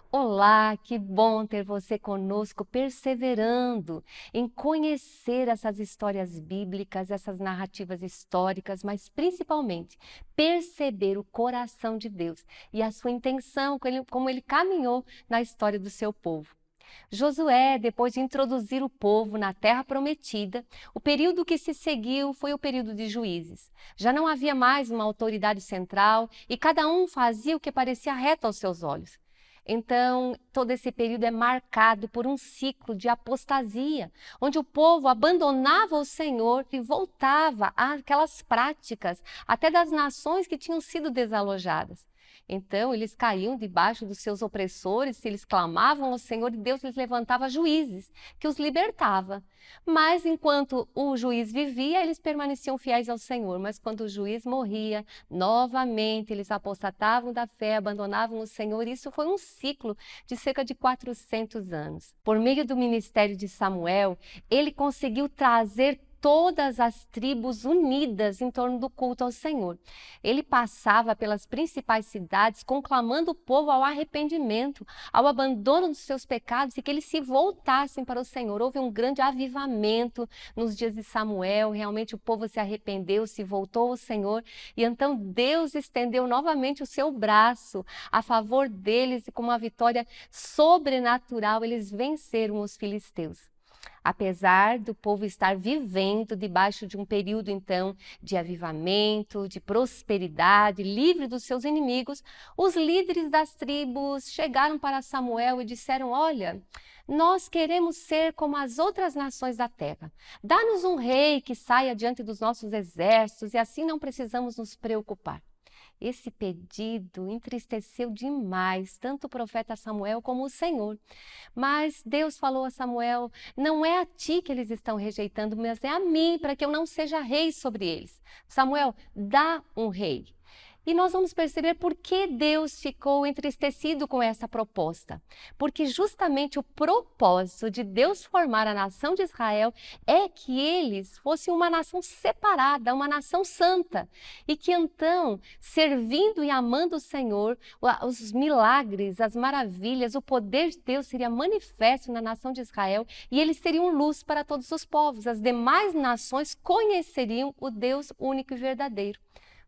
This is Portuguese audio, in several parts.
Olá, que bom ter você conosco, perseverando em conhecer essas histórias bíblicas, essas narrativas históricas, mas principalmente perceber o coração de Deus e a sua intenção, como ele caminhou na história do seu povo. Josué, depois de introduzir o povo na terra prometida, o período que se seguiu foi o período de juízes. Já não havia mais uma autoridade central e cada um fazia o que parecia reto aos seus olhos. Então, todo esse período é marcado por um ciclo de apostasia, onde o povo abandonava o Senhor e voltava àquelas práticas, até das nações que tinham sido desalojadas. Então, eles caíam debaixo dos seus opressores, eles clamavam ao Senhor e Deus lhes levantava juízes, que os libertava. Mas enquanto o juiz vivia, eles permaneciam fiéis ao Senhor. Mas quando o juiz morria, novamente eles apostatavam da fé, abandonavam o Senhor. Isso foi um ciclo de cerca de 400 anos. Por meio do ministério de Samuel, ele conseguiu trazer todas as tribos unidas em torno do culto ao Senhor. Ele passava pelas principais cidades conclamando o povo ao arrependimento, ao abandono dos seus pecados e que eles se voltassem para o Senhor. Houve um grande avivamento nos dias de Samuel, realmente o povo se arrependeu, se voltou ao Senhor e então Deus estendeu novamente o seu braço a favor deles e com uma vitória sobrenatural eles venceram os filisteus. Apesar do povo estar vivendo debaixo de um período, então, de avivamento, de prosperidade, livre dos seus inimigos, os líderes das tribos chegaram para Samuel e disseram: olha, nós queremos ser como as outras nações da terra. Dá-nos um rei que saia diante dos nossos exércitos e assim não precisamos nos preocupar. Esse pedido entristeceu demais tanto o profeta Samuel como o Senhor. Mas Deus falou a Samuel: não é a ti que eles estão rejeitando, mas é a mim, para que eu não seja rei sobre eles. Samuel, dá um rei. E nós vamos perceber por que Deus ficou entristecido com essa proposta. Porque justamente o propósito de Deus formar a nação de Israel é que eles fossem uma nação separada, uma nação santa. E que então, servindo e amando o Senhor, os milagres, as maravilhas, o poder de Deus seria manifesto na nação de Israel e eles seriam luz para todos os povos. As demais nações conheceriam o Deus único e verdadeiro.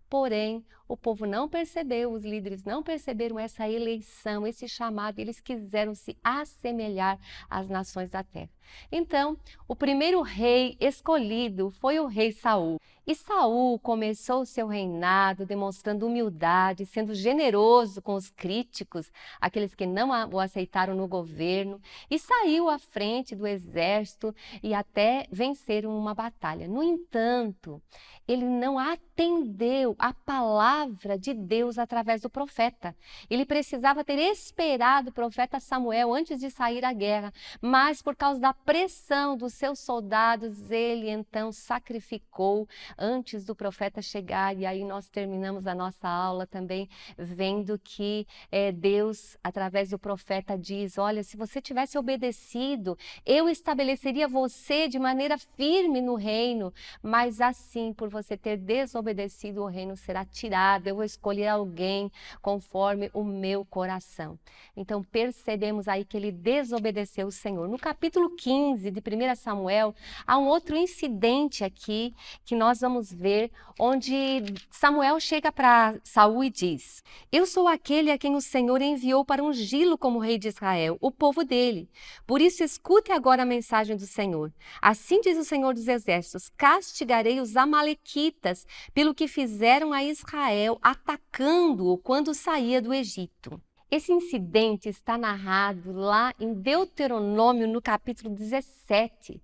Porém, o povo não percebeu, os líderes não perceberam essa eleição, esse chamado, eles quiseram se assemelhar às nações da terra. Então, o primeiro rei escolhido foi o rei Saul. E Saul começou o seu reinado demonstrando humildade, sendo generoso com os críticos, aqueles que não o aceitaram no governo, e saiu à frente do exército e até venceram uma batalha. No entanto, ele não atendeu a palavra de Deus através do profeta. Ele precisava ter esperado o profeta Samuel antes de sair à guerra, mas por causa da pressão dos seus soldados, ele então sacrificou antes do profeta chegar. E aí nós terminamos a nossa aula também vendo que Deus, através do profeta, diz: olha, se você tivesse obedecido, eu estabeleceria você de maneira firme no reino, mas assim, por você ter desobedecido, o reino será tirado. Eu vou escolher alguém conforme o meu coração. Então percebemos aí que ele desobedeceu o Senhor. No capítulo 15 de 1 Samuel, há um outro incidente aqui que nós vamos ver, onde Samuel chega para Saul e diz: eu sou aquele a quem o Senhor enviou para ungí-lo como rei de Israel, o povo dele. Por isso escute agora a mensagem do Senhor. Assim diz o Senhor dos Exércitos: castigarei os amalequitas pelo que fizeram a Israel, atacando-o quando saía do Egito. Esse incidente está narrado lá em Deuteronômio, no capítulo 17.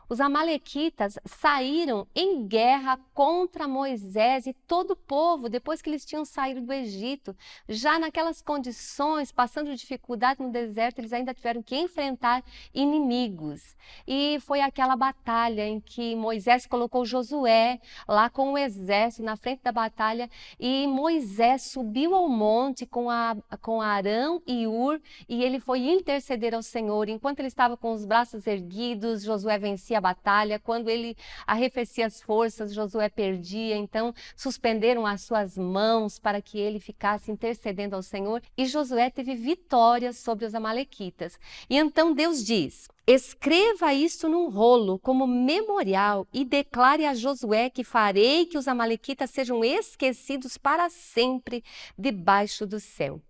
Os amalequitas saíram em guerra contra Moisés e todo o povo, depois que eles tinham saído do Egito. Já naquelas condições, passando dificuldade no deserto, eles ainda tiveram que enfrentar inimigos. E foi aquela batalha em que Moisés colocou Josué lá com o exército na frente da batalha e Moisés subiu ao monte com Arão e Ur, e ele foi interceder ao Senhor. Enquanto ele estava com os braços erguidos, Josué vencia a batalha, quando ele arrefecia as forças, Josué perdia, então suspenderam as suas mãos para que ele ficasse intercedendo ao Senhor, e Josué teve vitória sobre os amalequitas. E então Deus diz: escreva isso num rolo como memorial e declare a Josué que farei que os amalequitas sejam esquecidos para sempre debaixo do céu.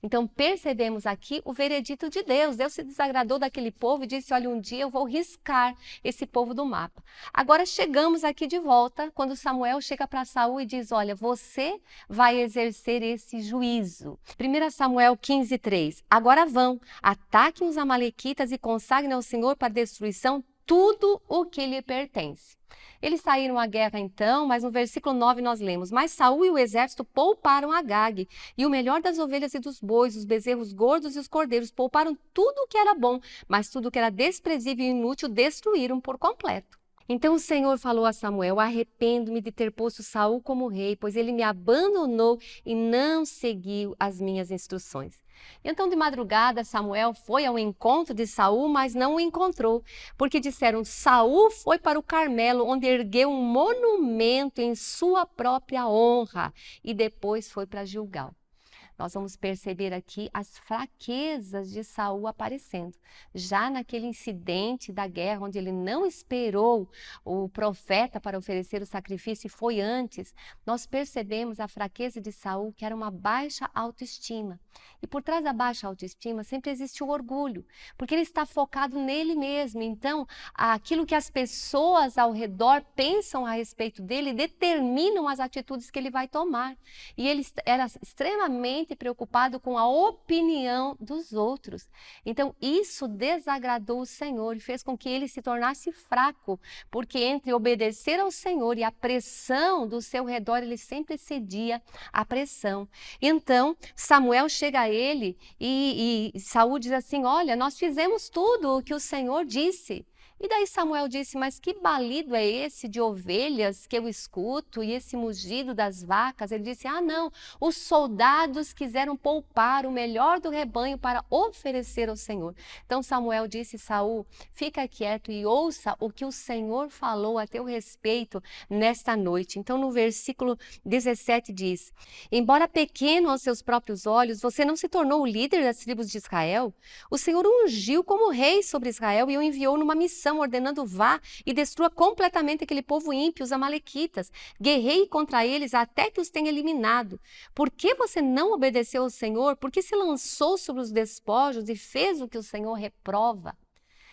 Então percebemos aqui o veredito de Deus. Deus se desagradou daquele povo e disse: olha, um dia eu vou riscar esse povo do mapa. Agora chegamos aqui de volta, quando Samuel chega para Saul e diz: olha, você vai exercer esse juízo. 1 Samuel 15:3. Agora vão, ataquem os amalequitas e consagrem ao Senhor para destruição tudo o que lhe pertence. Eles saíram à guerra então, mas no versículo 9 nós lemos: mas Saul e o exército pouparam Agag, e o melhor das ovelhas e dos bois, os bezerros gordos e os cordeiros, pouparam tudo o que era bom, mas tudo o que era desprezível e inútil destruíram por completo. Então o Senhor falou a Samuel: arrependo-me de ter posto Saul como rei, pois ele me abandonou e não seguiu as minhas instruções. Então de madrugada Samuel foi ao encontro de Saul, mas não o encontrou, porque disseram: Saul foi para o Carmelo, onde ergueu um monumento em sua própria honra, e depois foi para Gilgal. Nós vamos perceber aqui as fraquezas de Saul aparecendo. Já naquele incidente da guerra, onde ele não esperou o profeta para oferecer o sacrifício e foi antes, nós percebemos a fraqueza de Saul, que era uma baixa autoestima. E por trás da baixa autoestima sempre existe o orgulho, porque ele está focado nele mesmo. Então, aquilo que as pessoas ao redor pensam a respeito dele determinam as atitudes que ele vai tomar. E ele era extremamente preocupado com a opinião dos outros. Então, isso desagradou o Senhor e fez com que ele se tornasse fraco, porque entre obedecer ao Senhor e a pressão do seu redor, ele sempre cedia à pressão. Então, Samuel chega a ele e Saul diz assim: olha, nós fizemos tudo o que o Senhor disse. E daí Samuel disse: mas que balido é esse de ovelhas que eu escuto e esse mugido das vacas? Ele disse: ah, não, os soldados quiseram poupar o melhor do rebanho para oferecer ao Senhor. Então Samuel disse: Saul, fica quieto e ouça o que o Senhor falou a teu respeito nesta noite. Então no versículo 17 diz: embora pequeno aos seus próprios olhos, você não se tornou o líder das tribos de Israel? O Senhor o ungiu como rei sobre Israel e o enviou numa missão, ordenando: vá e destrua completamente aquele povo ímpio, os amalequitas. Guerreie contra eles até que os tenha eliminado. Por que você não obedeceu ao Senhor? Por que se lançou sobre os despojos e fez o que o Senhor reprova?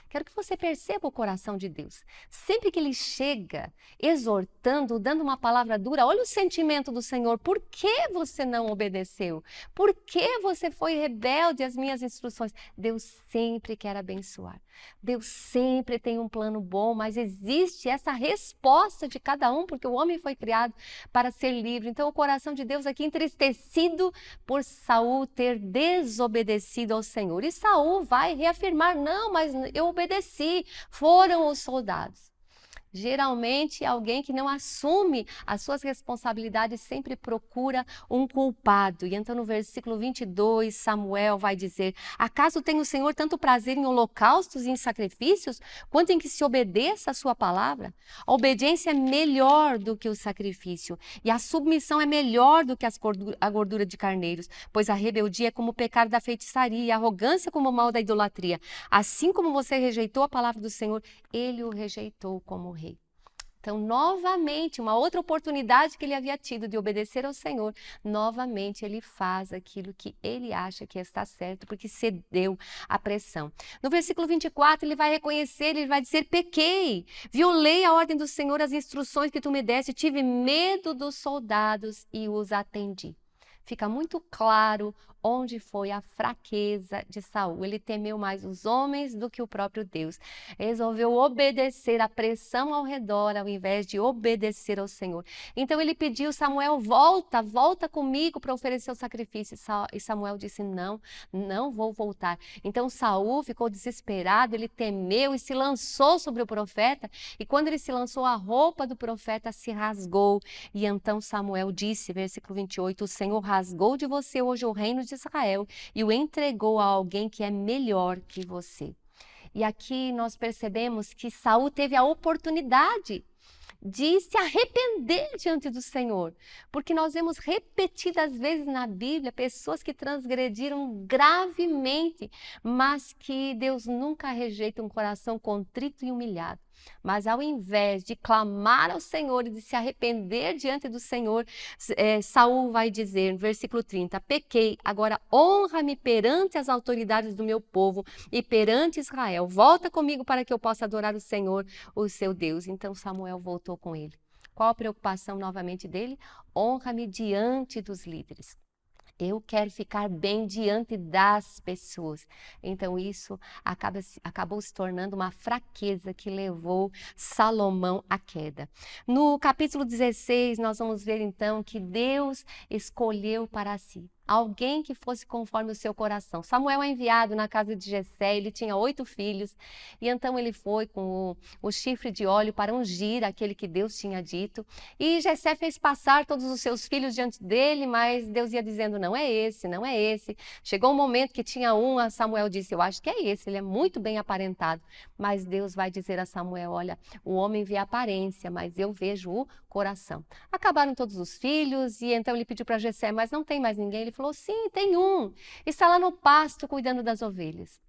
Quero que você perceba o coração de Deus. Sempre que ele chega exortando, dando uma palavra dura, olha o sentimento do Senhor. Por que você não obedeceu? Por que você foi rebelde às minhas instruções? Deus sempre quer abençoar. Deus sempre tem um plano bom, mas existe essa resposta de cada um, porque o homem foi criado para ser livre. Então o coração de Deus aqui entristecido por Saul ter desobedecido ao Senhor. E Saul vai reafirmar: não, mas eu obedeci, foram os soldados. Geralmente, alguém que não assume as suas responsabilidades sempre procura um culpado. E então no versículo 22, Samuel vai dizer: acaso tem o Senhor tanto prazer em holocaustos e em sacrifícios, quanto em que se obedeça a sua palavra? A obediência é melhor do que o sacrifício, e a submissão é melhor do que a gordura de carneiros, pois a rebeldia é como o pecado da feitiçaria, e a arrogância como o mal da idolatria. Assim como você rejeitou a palavra do Senhor, ele o rejeitou como rei. Então, novamente, uma outra oportunidade que ele havia tido de obedecer ao Senhor, novamente ele faz aquilo que ele acha que está certo, porque cedeu à pressão. No versículo 24, ele vai reconhecer, ele vai dizer: pequei, violei a ordem do Senhor, as instruções que tu me deste, tive medo dos soldados e os atendi. Fica muito claro onde foi a fraqueza de Saul. Ele temeu mais os homens do que o próprio Deus. Resolveu obedecer à pressão ao redor, ao invés de obedecer ao Senhor. Então ele pediu: Samuel, volta comigo para oferecer o sacrifício. E Samuel disse: não vou voltar. Então Saul ficou desesperado, ele temeu e se lançou sobre o profeta. E quando ele se lançou, a roupa do profeta se rasgou. E então Samuel disse, versículo 28, o Senhor rasgou de você hoje o reino de Israel e o entregou a alguém que é melhor que você. E aqui nós percebemos que Saul teve a oportunidade de se arrepender diante do Senhor, porque nós vemos repetidas vezes na Bíblia pessoas que transgrediram gravemente, mas que Deus nunca rejeita um coração contrito e humilhado. Mas ao invés de clamar ao Senhor e de se arrepender diante do Senhor, Saul vai dizer, no versículo 30, pequei, agora honra-me perante as autoridades do meu povo e perante Israel. Volta comigo para que eu possa adorar o Senhor, o seu Deus. Então Samuel voltou com ele. Qual a preocupação novamente dele? Honra-me diante dos líderes. Eu quero ficar bem diante das pessoas. Então isso acabou se tornando uma fraqueza que levou Salomão à queda. No capítulo 16, nós vamos ver então que Deus escolheu para si alguém que fosse conforme o seu coração. Samuel é enviado na casa de Jessé, ele tinha 8 filhos, e então ele foi com o chifre de óleo para ungir aquele que Deus tinha dito, e Jessé fez passar todos os seus filhos diante dele, mas Deus ia dizendo, não é esse, não é esse. Chegou um momento que tinha um, Samuel disse, eu acho que é esse, ele é muito bem aparentado, mas Deus vai dizer a Samuel, olha, o homem vê a aparência, mas eu vejo o coração. Acabaram todos os filhos, e então ele pediu para Jessé, mas não tem mais ninguém? Ele falou, sim, tem um, está lá no pasto cuidando das ovelhas.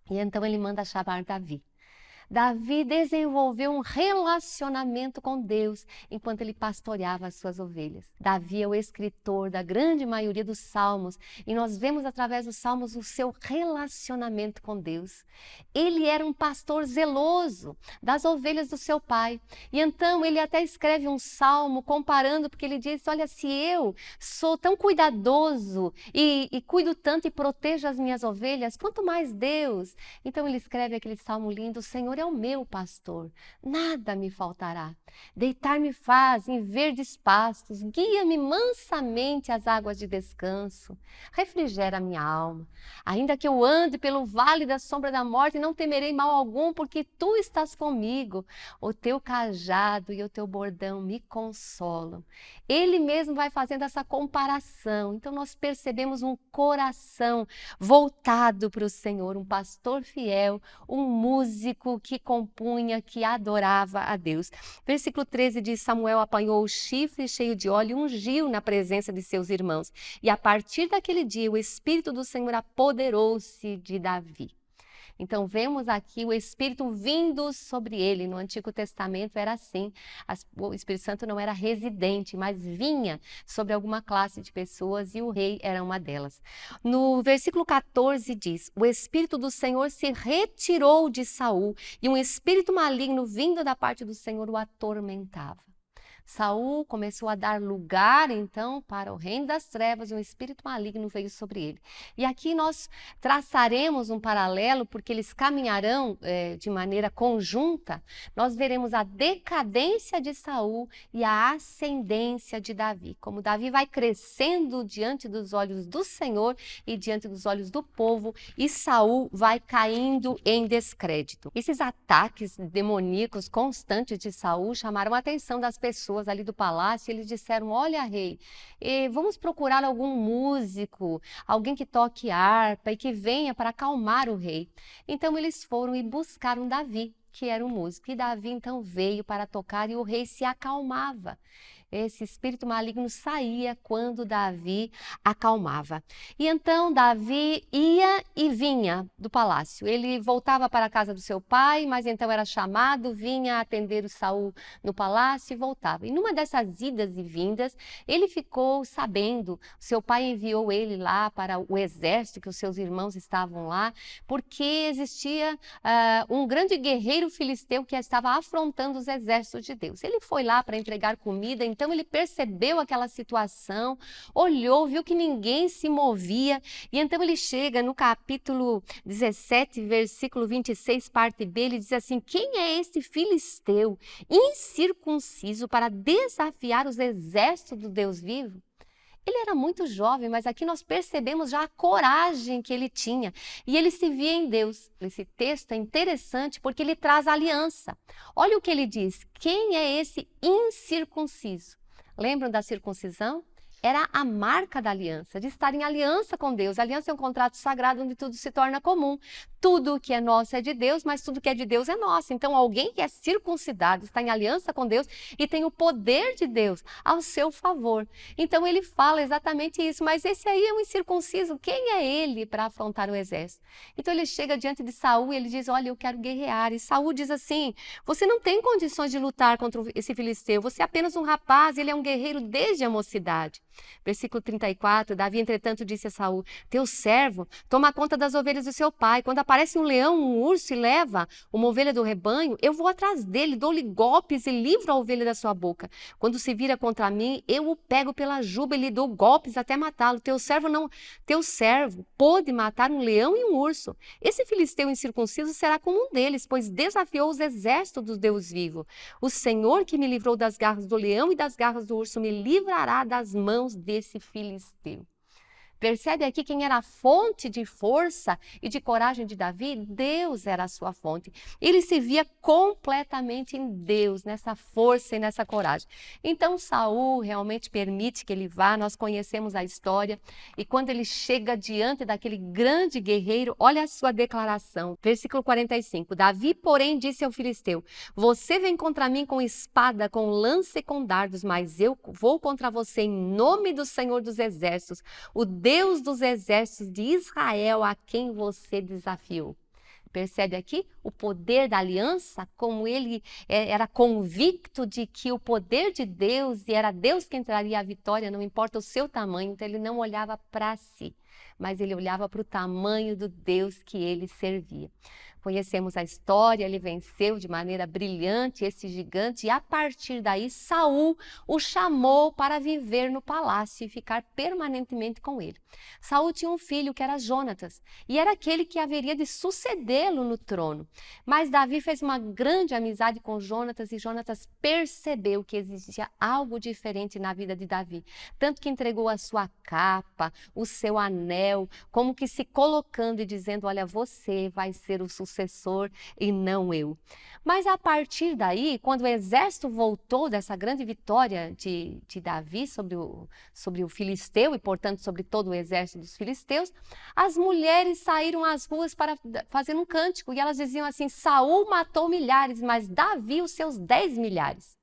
E então ele manda chamar Davi. Davi desenvolveu um relacionamento com Deus enquanto ele pastoreava as suas ovelhas. Davi é o escritor da grande maioria dos salmos e nós vemos através dos salmos o seu relacionamento com Deus. Ele era um pastor zeloso das ovelhas do seu pai. E então ele até escreve um salmo comparando, porque ele diz, olha, se eu sou tão cuidadoso e cuido tanto e protejo as minhas ovelhas, quanto mais Deus. Então ele escreve aquele salmo lindo, o Senhor é o meu pastor, nada me faltará. Deitar-me faz em verdes pastos, guia-me mansamente às águas de descanso, refrigera a minha alma. Ainda que eu ande pelo vale da sombra da morte, não temerei mal algum, porque tu estás comigo. O teu cajado e o teu bordão me consolam. Ele mesmo vai fazendo essa comparação. Então nós percebemos um coração voltado para o Senhor, um pastor fiel, um músico que compunha, que adorava a Deus. Versículo 13 diz, Samuel apanhou o chifre cheio de óleo e ungiu na presença de seus irmãos. E a partir daquele dia, o Espírito do Senhor apoderou-se de Davi. Então vemos aqui o Espírito vindo sobre ele. No Antigo Testamento era assim, o Espírito Santo não era residente, mas vinha sobre alguma classe de pessoas e o rei era uma delas. No versículo 14 diz, o Espírito do Senhor se retirou de Saul e um espírito maligno vindo da parte do Senhor o atormentava. Saul começou a dar lugar, então, para o reino das trevas e um espírito maligno veio sobre ele. E aqui nós traçaremos um paralelo, porque eles caminharão de maneira conjunta. Nós veremos a decadência de Saul e a ascendência de Davi. Como Davi vai crescendo diante dos olhos do Senhor e diante dos olhos do povo, e Saul vai caindo em descrédito. Esses ataques demoníacos constantes de Saul chamaram a atenção das pessoas ali do palácio. Eles disseram, olha, rei, vamos procurar algum músico, alguém que toque harpa e que venha para acalmar o rei. Então eles foram e buscaram Davi, que era um músico, e Davi então veio para tocar e o rei se acalmava. Esse espírito maligno saía quando Davi acalmava. E então Davi ia e vinha do palácio. Ele voltava para a casa do seu pai, mas então era chamado, vinha atender o Saul no palácio e voltava. E numa dessas idas e vindas, ele ficou sabendo, seu pai enviou ele lá para o exército, que os seus irmãos estavam lá, porque existia um grande guerreiro filisteu que estava afrontando os exércitos de Deus. Ele foi lá para entregar comida, então ele percebeu aquela situação, olhou, viu que ninguém se movia, e então ele chega no capítulo 17, versículo 26, parte B, ele diz assim, quem é esse filisteu incircunciso para desafiar os exércitos do Deus vivo? Ele era muito jovem, mas aqui nós percebemos já a coragem que ele tinha. E ele se via em Deus. Esse texto é interessante porque ele traz aliança. Olha o que ele diz. Quem é esse incircunciso? Lembram da circuncisão? Era a marca da aliança, de estar em aliança com Deus. A aliança é um contrato sagrado onde tudo se torna comum. tudo que é nosso é de Deus, mas tudo que é de Deus é nosso. Então, alguém que é circuncidado, está em aliança com Deus e tem o poder de Deus ao seu favor. Então, ele fala exatamente isso, mas esse aí é um incircunciso, quem é ele para afrontar o exército? Então, ele chega diante de Saul e ele diz, olha, eu quero guerrear. E Saul diz assim, você não tem condições de lutar contra esse filisteu, você é apenas um rapaz, ele é um guerreiro desde a mocidade. Versículo 34, Davi, entretanto, disse a Saul, teu servo toma conta das ovelhas do seu pai. Quando aparece um leão, um urso e leva uma ovelha do rebanho, eu vou atrás dele, dou-lhe golpes e livro a ovelha da sua boca. Quando se vira contra mim, eu o pego pela juba e lhe dou golpes até matá-lo. Teu servo pôde matar um leão e um urso. Esse filisteu incircunciso será como um deles, pois desafiou os exércitos do Deus vivo. O Senhor que me livrou das garras do leão e das garras do urso me livrará das mãos desse filisteu. Percebe aqui quem era a fonte de força e de coragem de Davi? Deus era a sua fonte. Ele se via completamente em Deus, nessa força e nessa coragem. Então Saul realmente permite que ele vá, nós conhecemos a história, e quando ele chega diante daquele grande guerreiro, olha a sua declaração, versículo 45, Davi, porém, disse ao filisteu, você vem contra mim com espada, com lança e com dardos, mas eu vou contra você em nome do Senhor dos Exércitos, o Deus dos exércitos de Israel a quem você desafiou. Percebe aqui o poder da aliança, como ele era convicto de que o poder de Deus, e era Deus quem traria a vitória, não importa o seu tamanho, então ele não olhava para si, mas ele olhava para o tamanho do Deus que ele servia. Conhecemos a história, ele venceu de maneira brilhante esse gigante e a partir daí Saul o chamou para viver no palácio e ficar permanentemente com ele. Saul tinha um filho que era Jonatas e era aquele que haveria de sucedê-lo no trono. Mas Davi fez uma grande amizade com Jonatas e Jonatas percebeu que existia algo diferente na vida de Davi. Tanto que entregou a sua capa, o seu anel, como que se colocando e dizendo, olha, você vai ser o sucessor e não eu. Mas a partir daí, quando o exército voltou dessa grande vitória de Davi sobre o filisteu e, portanto, sobre todo o exército dos filisteus, as mulheres saíram às ruas para fazer um cântico e elas diziam assim, Saul matou milhares, mas Davi os seus 10 milhares.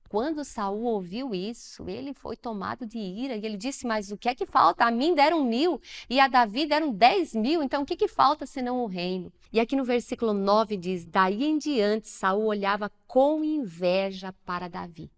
Quando Saul ouviu isso, ele foi tomado de ira e ele disse, mas o que é que falta? A mim deram 1000 e a Davi deram 10.000, então o que falta senão o reino? E aqui no versículo 9 diz, daí em diante Saul olhava com inveja para Davi.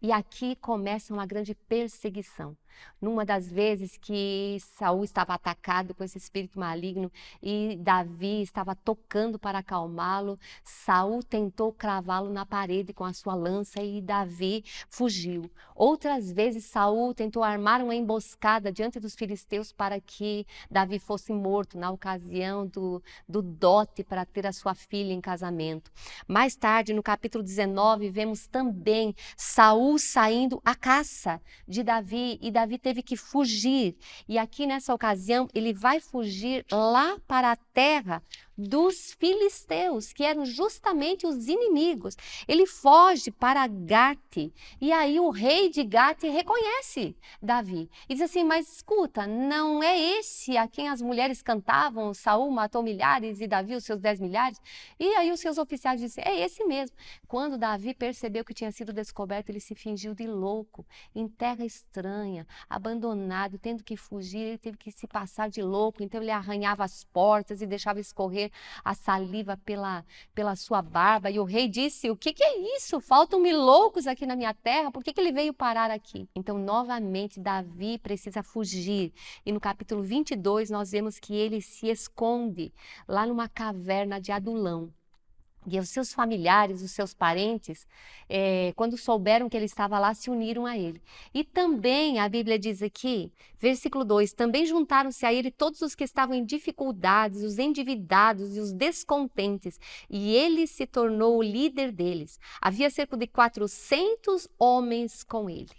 E aqui começa uma grande perseguição. Numa das vezes que Saul estava atacado com esse espírito maligno e Davi estava tocando para acalmá-lo, Saul tentou cravá-lo na parede com a sua lança e Davi fugiu. Outras vezes Saul tentou armar uma emboscada diante dos filisteus para que Davi fosse morto na ocasião do dote para ter a sua filha em casamento. Mais tarde, no capítulo 19, vemos também Saul saindo à caça de Davi e Davi teve que fugir. E aqui nessa ocasião ele vai fugir lá para a terra dos filisteus, que eram justamente os inimigos. Ele foge para Gate e aí o rei de Gate reconhece Davi e diz assim, mas escuta, não é esse a quem as mulheres cantavam, Saul matou milhares e Davi os seus 10 milhares? E aí os seus oficiais dizem, é esse mesmo. Quando Davi percebeu que tinha sido descoberto, ele se fingiu de louco, em terra estranha, abandonado, tendo que fugir, ele teve que se passar de louco, então ele arranhava as portas e deixava escorrer a saliva pela sua barba, e o rei disse, o que é isso? Faltam-me loucos aqui na minha terra, por que ele veio parar aqui? Então, novamente, Davi precisa fugir, e no capítulo 22 nós vemos que ele se esconde lá numa caverna de Adulão. E os seus familiares, os seus parentes, quando souberam que ele estava lá, se uniram a ele. E também, a Bíblia diz aqui, versículo 2, também juntaram-se a ele todos os que estavam em dificuldades, os endividados e os descontentes, e ele se tornou o líder deles. Havia cerca de 400 homens com ele.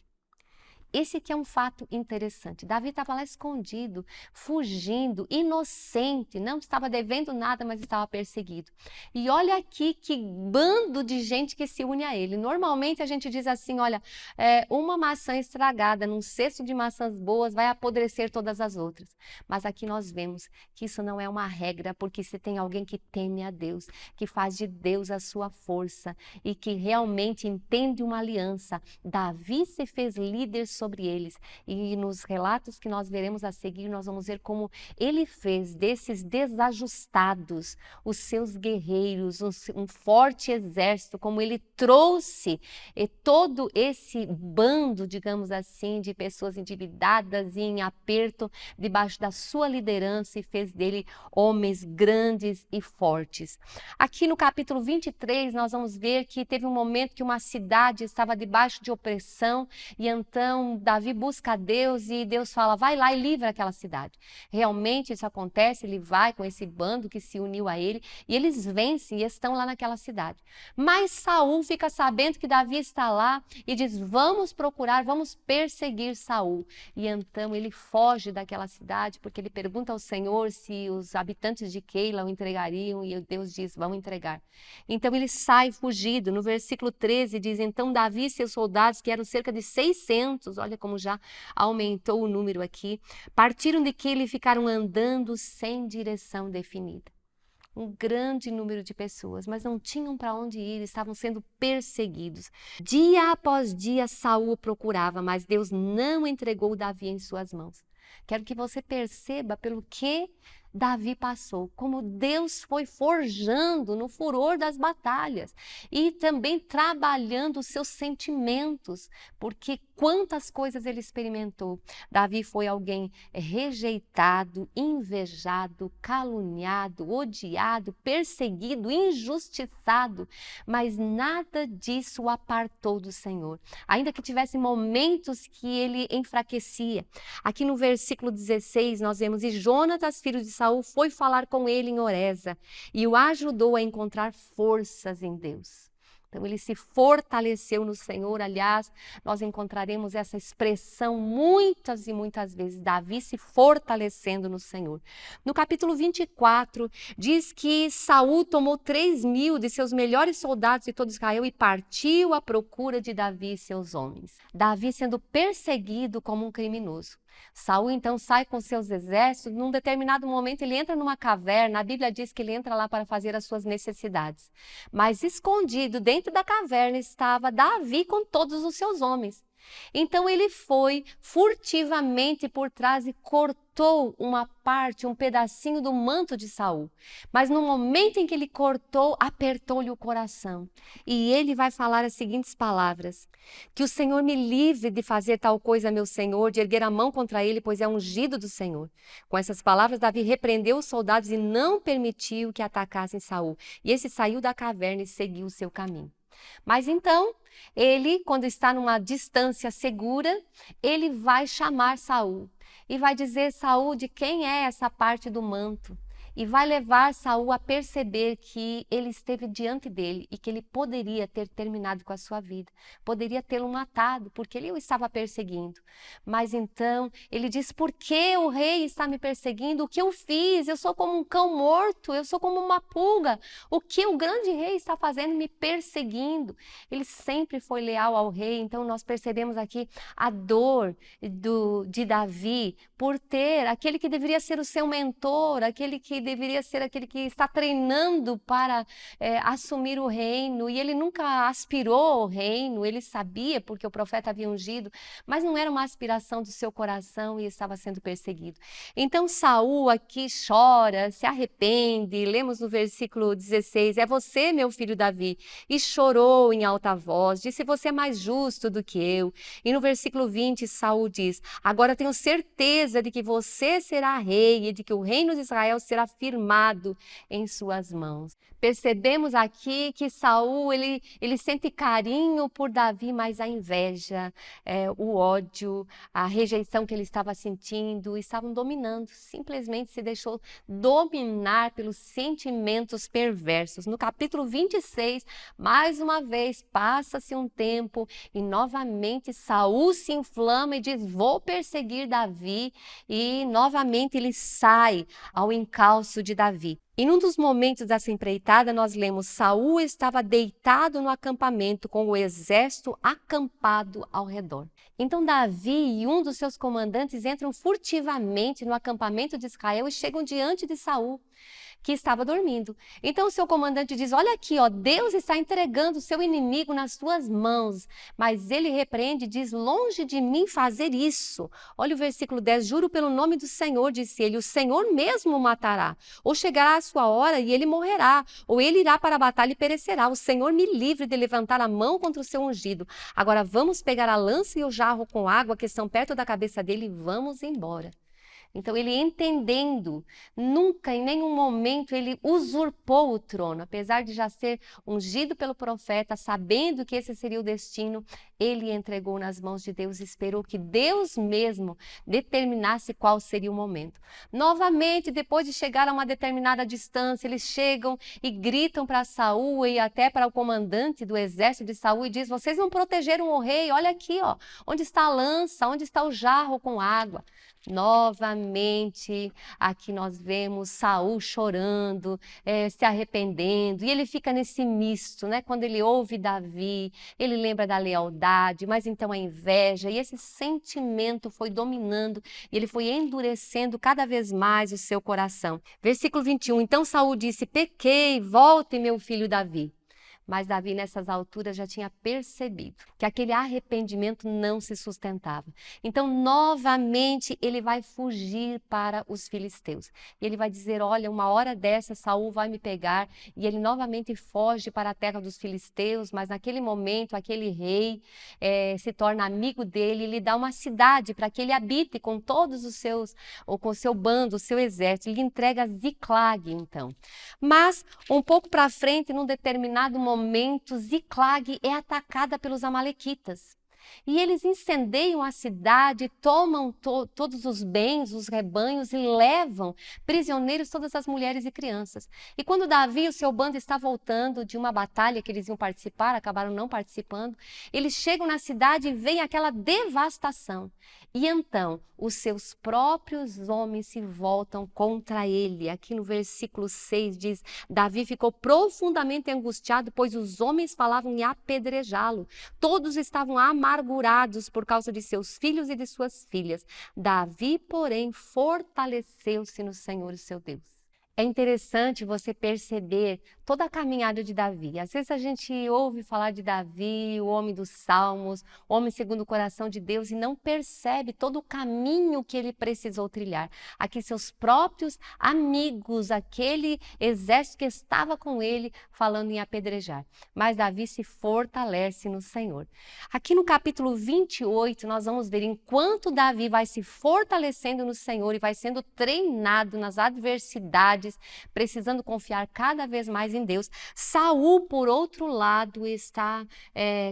esse aqui é um fato interessante. Davi estava lá escondido, fugindo, inocente, não estava devendo nada, mas estava perseguido. E olha aqui que bando de gente que se une a ele. Normalmente a gente diz assim, olha, uma maçã estragada num cesto de maçãs boas vai apodrecer todas as outras. Mas aqui nós vemos que isso não é uma regra, porque se tem alguém que teme a Deus, que faz de Deus a sua força e que realmente entende uma aliança, Davi se fez líder sobre eles. E nos relatos que nós veremos a seguir, nós vamos ver como ele fez desses desajustados os seus guerreiros, um forte exército, como ele trouxe todo esse bando, digamos assim, de pessoas endividadas e em aperto debaixo da sua liderança e fez dele homens grandes e fortes. Aqui no capítulo 23, nós vamos ver que teve um momento que uma cidade estava debaixo de opressão e então Davi busca a Deus e Deus fala, vai lá e livra aquela cidade. Realmente isso acontece, ele vai com esse bando que se uniu a ele e eles vencem e estão lá naquela cidade. Mas Saul fica sabendo que Davi está lá e diz, vamos procurar, vamos perseguir Saul. E então ele foge daquela cidade porque ele pergunta ao Senhor se os habitantes de Keila o entregariam e Deus diz, vão entregar. Então ele sai fugido. No versículo 13 diz, então Davi e seus soldados, que eram cerca de 600, olha como já aumentou o número aqui, partiram de Keila e ficaram andando sem direção definida. Um grande número de pessoas, mas não tinham para onde ir, estavam sendo perseguidos. Dia após dia Saul o procurava, mas Deus não entregou Davi em suas mãos. Quero que você perceba pelo que Davi passou, como Deus foi forjando no furor das batalhas e também trabalhando os seus sentimentos, porque quantas coisas ele experimentou. Davi foi alguém rejeitado, invejado, caluniado, odiado, perseguido, injustiçado, mas nada disso o apartou do Senhor. Ainda que tivesse momentos que ele enfraquecia. Aqui no versículo 16 nós vemos, e Jonatas, filho de Saul, foi falar com ele em Oreza e o ajudou a encontrar forças em Deus. Então ele se fortaleceu no Senhor. Aliás, nós encontraremos essa expressão muitas e muitas vezes, Davi se fortalecendo no Senhor. No capítulo 24, diz que Saul tomou 3.000 de seus melhores soldados de todo Israel e partiu à procura de Davi e seus homens. Davi sendo perseguido como um criminoso. Saul então sai com seus exércitos. Num determinado momento ele entra numa caverna. A Bíblia diz que ele entra lá para fazer as suas necessidades. Mas escondido dentro da caverna estava Davi com todos os seus homens. Então ele foi furtivamente por trás e cortou uma parte, um pedacinho do manto de Saul. Mas no momento em que ele cortou, apertou-lhe o coração. E ele vai falar as seguintes palavras: que o Senhor me livre de fazer tal coisa a meu senhor, de erguer a mão contra ele, pois é ungido do Senhor. Com essas palavras, Davi repreendeu os soldados e não permitiu que atacassem Saul. E esse saiu da caverna e seguiu o seu caminho. Mas então, ele, quando está numa distância segura, ele vai chamar Saul e vai dizer, Saul, de quem é essa parte do manto? E vai levar Saul a perceber que ele esteve diante dele e que ele poderia ter terminado com a sua vida, poderia tê-lo matado, porque ele o estava perseguindo. Mas então ele diz, por que o rei está me perseguindo? O que eu fiz? Eu sou como um cão morto, eu sou como uma pulga. O que o grande rei está fazendo me perseguindo? Ele sempre foi leal ao rei, então nós percebemos aqui a dor de Davi por ter aquele que deveria ser o seu mentor, aquele que deveria ser aquele que está treinando para assumir o reino, e ele nunca aspirou ao reino, ele sabia porque o profeta havia ungido, mas não era uma aspiração do seu coração e estava sendo perseguido. Então Saul aqui chora, se arrepende, lemos no versículo 16, é você, meu filho Davi, e chorou em alta voz, disse, você é mais justo do que eu. E no versículo 20, Saul diz, agora tenho certeza de que você será rei e de que o reino de Israel será firmado em suas mãos. Percebemos aqui que Saul, ele sente carinho por Davi, mas a inveja, o ódio, a rejeição que ele estava sentindo, estavam dominando. Simplesmente se deixou dominar pelos sentimentos perversos. No capítulo 26, mais uma vez, passa-se um tempo e novamente Saul se inflama e diz: vou perseguir Davi, e novamente ele sai ao encalço de Davi. E num dos momentos dessa empreitada, nós lemos: Saul estava deitado no acampamento com o exército acampado ao redor. Então Davi e um dos seus comandantes entram furtivamente no acampamento de Israel e chegam diante de Saul, que estava dormindo. Então o seu comandante diz: olha aqui, ó, Deus está entregando o seu inimigo nas tuas mãos. Mas ele repreende e diz: longe de mim fazer isso. Olha o versículo 10, juro pelo nome do Senhor, disse ele, o Senhor mesmo o matará. Ou chegará a sua hora e ele morrerá, ou ele irá para a batalha e perecerá. O Senhor me livre de levantar a mão contra o seu ungido. Agora vamos pegar a lança e o jarro com água que estão perto da cabeça dele e vamos embora. Então ele entendendo, nunca em nenhum momento ele usurpou o trono, apesar de já ser ungido pelo profeta, sabendo que esse seria o destino, ele entregou nas mãos de Deus e esperou que Deus mesmo determinasse qual seria o momento. Novamente, depois de chegar a uma determinada distância, eles chegam e gritam para Saul e até para o comandante do exército de Saul e diz: vocês não protegeram o rei, olha aqui, ó, onde está a lança, onde está o jarro com água. Novamente, aqui nós vemos Saul chorando, se arrependendo, e ele fica nesse misto, né? Quando ele ouve Davi, ele lembra da lealdade, mas então a inveja, e esse sentimento foi dominando, e ele foi endurecendo cada vez mais o seu coração. Versículo 21, então Saul disse: pequei, volte meu filho Davi. Mas Davi, nessas alturas, já tinha percebido que aquele arrependimento não se sustentava. Então, novamente, ele vai fugir para os filisteus. E ele vai dizer: olha, uma hora dessa, Saul vai me pegar. E ele novamente foge para a terra dos filisteus, mas naquele momento, aquele rei se torna amigo dele e lhe dá uma cidade para que ele habite com todos os seus, ou com o seu bando, o seu exército. Ele entrega Ziclag, então. Mas, um pouco para frente, num determinado momento, Ziclag é atacada pelos amalequitas. E eles incendeiam a cidade, tomam todos os bens, os rebanhos e levam prisioneiros todas as mulheres e crianças. E quando Davi e o seu bando está voltando de uma batalha que eles iam participar, acabaram não participando, eles chegam na cidade e veem aquela devastação. E então os seus próprios homens se voltam contra ele. Aqui no versículo 6 diz: Davi ficou profundamente angustiado, pois os homens falavam em apedrejá-lo. Todos estavam amargurados por causa de seus filhos e de suas filhas. Davi, porém, fortaleceu-se no Senhor, o seu Deus. É interessante você perceber toda a caminhada de Davi. Às vezes a gente ouve falar de Davi, o homem dos salmos, o homem segundo o coração de Deus, e não percebe todo o caminho que ele precisou trilhar. Aqui seus próprios amigos, aquele exército que estava com ele, falando em apedrejar. Mas Davi se fortalece no Senhor. Aqui no capítulo 28, nós vamos ver enquanto Davi vai se fortalecendo no Senhor e vai sendo treinado nas adversidades, precisando confiar cada vez mais em Deus. Saul, por outro lado, está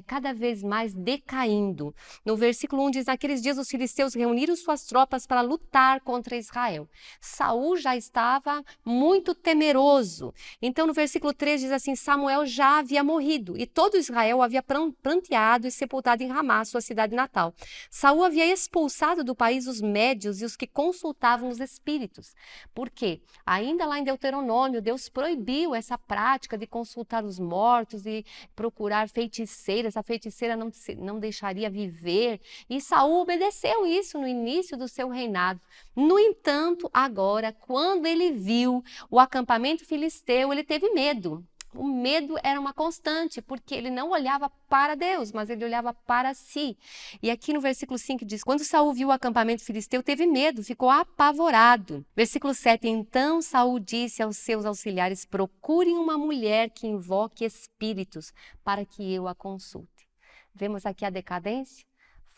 cada vez mais decaindo. No versículo 1 diz: naqueles dias os filisteus reuniram suas tropas para lutar contra Israel. Saul já estava muito temeroso. Então no versículo 3 diz assim: Samuel já havia morrido e todo Israel havia pranteado e sepultado em Ramá, sua cidade natal. Saul havia expulsado do país os médios e os que consultavam os espíritos. Por quê? Ainda lá em Deuteronômio, Deus proibiu essa prática de consultar os mortos e procurar feiticeiras. A feiticeira não deixaria viver. E Saul obedeceu isso no início do seu reinado. No entanto, agora, quando ele viu o acampamento filisteu, ele teve medo. O medo era uma constante, porque ele não olhava para Deus, mas ele olhava para si. E aqui no versículo 5 diz: quando Saul viu o acampamento filisteu, teve medo, ficou apavorado. Versículo 7, então Saul disse aos seus auxiliares: procurem uma mulher que invoque espíritos, para que eu a consulte. Vemos aqui a decadência?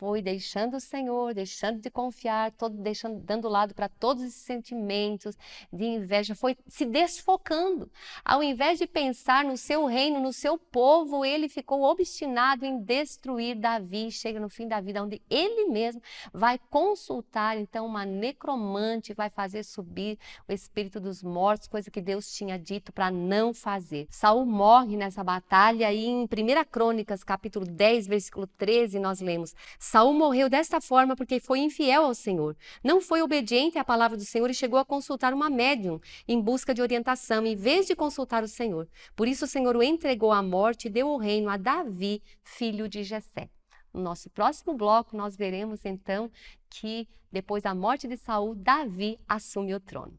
foi deixando o Senhor, deixando de confiar, dando lado para todos esses sentimentos de inveja, foi se desfocando. Ao invés de pensar no seu reino, no seu povo, ele ficou obstinado em destruir Davi. Chega no fim da vida, onde ele mesmo vai consultar, então, uma necromante, vai fazer subir o espírito dos mortos, coisa que Deus tinha dito para não fazer. Saul morre nessa batalha e em 1 Crônicas, capítulo 10, versículo 13, nós lemos: Saul morreu desta forma porque foi infiel ao Senhor. Não foi obediente à palavra do Senhor e chegou a consultar uma médium em busca de orientação, em vez de consultar o Senhor. Por isso o Senhor o entregou à morte e deu o reino a Davi, filho de Jessé. No nosso próximo bloco, nós veremos então que depois da morte de Saul, Davi assume o trono.